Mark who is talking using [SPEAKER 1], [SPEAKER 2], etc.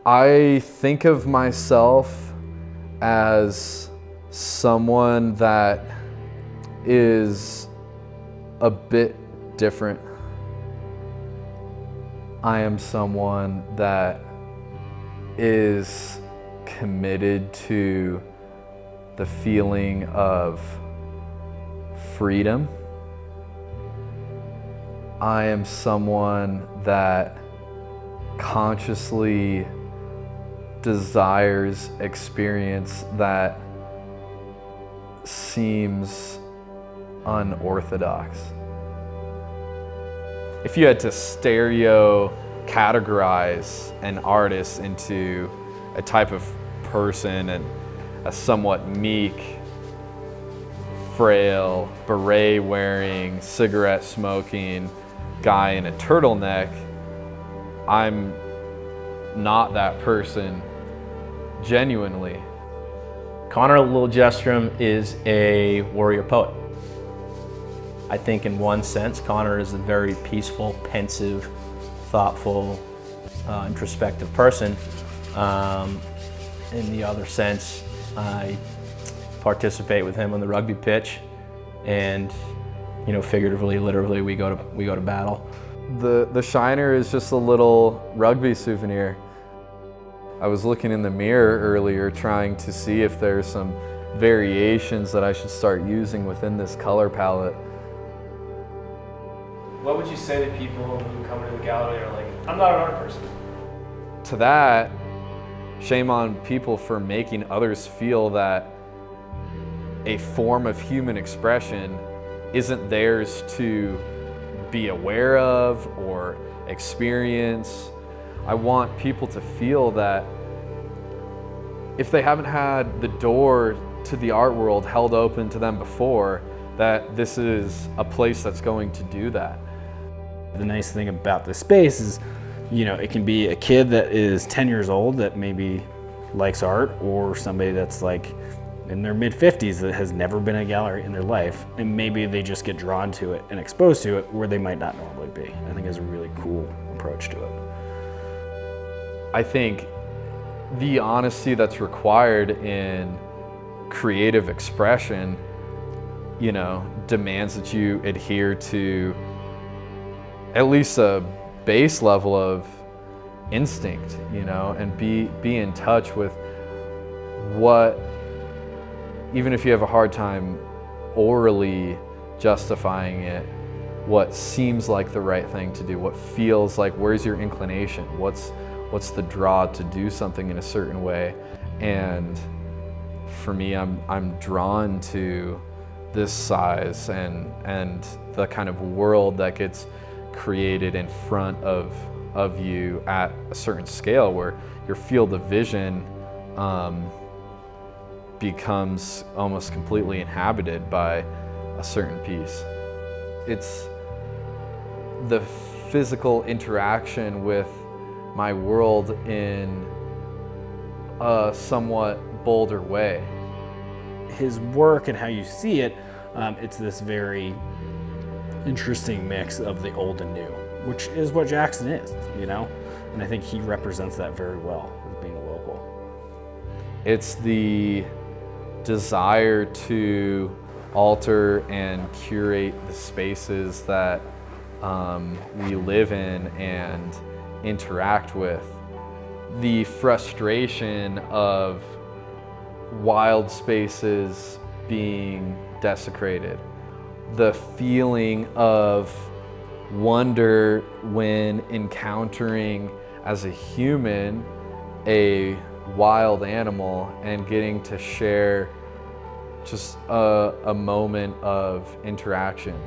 [SPEAKER 1] I think of myself as someone that is a bit different. I am someone that is committed to the feeling of freedom. I am someone that consciously desires experience that seems unorthodox. If you had to categorize an artist into a type of person and a somewhat meek, frail, beret-wearing, cigarette-smoking guy in a turtleneck, I'm not that person, genuinely.
[SPEAKER 2] Connor Liljestrom is a warrior poet. I think in one sense, Connor is a very peaceful, pensive, thoughtful, introspective person. In the other sense, I participate with him on the rugby pitch, and figuratively, literally, we go to battle.
[SPEAKER 1] The shiner is just a little rugby souvenir. I was looking in the mirror earlier trying to see if there's some variations that I should start using within this color palette.
[SPEAKER 3] What would you say to people who come into the gallery and are like, I'm not an art person?
[SPEAKER 1] To that, shame on people for making others feel that a form of human expression isn't theirs to be aware of or experience. I want people to feel that if they haven't had the door to the art world held open to them before, that this is a place that's going to do that.
[SPEAKER 4] The nice thing about this space is, it can be a kid that is 10 years old that maybe likes art, or somebody that's like in their mid-50s that has never been in a gallery in their life, and maybe they just get drawn to it and exposed to it where they might not normally be. I think it's a really cool approach to it.
[SPEAKER 1] I think the honesty that's required in creative expression, demands that you adhere to at least a base level of instinct, and be in touch with what, even if you have a hard time orally justifying it, what seems like the right thing to do, what feels like, where's your inclination, what's the draw to do something in a certain way. And for me, I'm drawn to this size and the kind of world that gets created in front of you at a certain scale, where your field of vision becomes almost completely inhabited by a certain piece. It's the physical interaction with my world in a somewhat bolder way.
[SPEAKER 4] His work and how you see it, it's this very interesting mix of the old and new, which is what Jackson is, and I think he represents that very well as being a local.
[SPEAKER 1] It's the desire to alter and curate the spaces that we live in and interact with. The frustration of wild spaces being desecrated. The feeling of wonder when encountering, as a human, a wild animal and getting to share just a moment of interaction.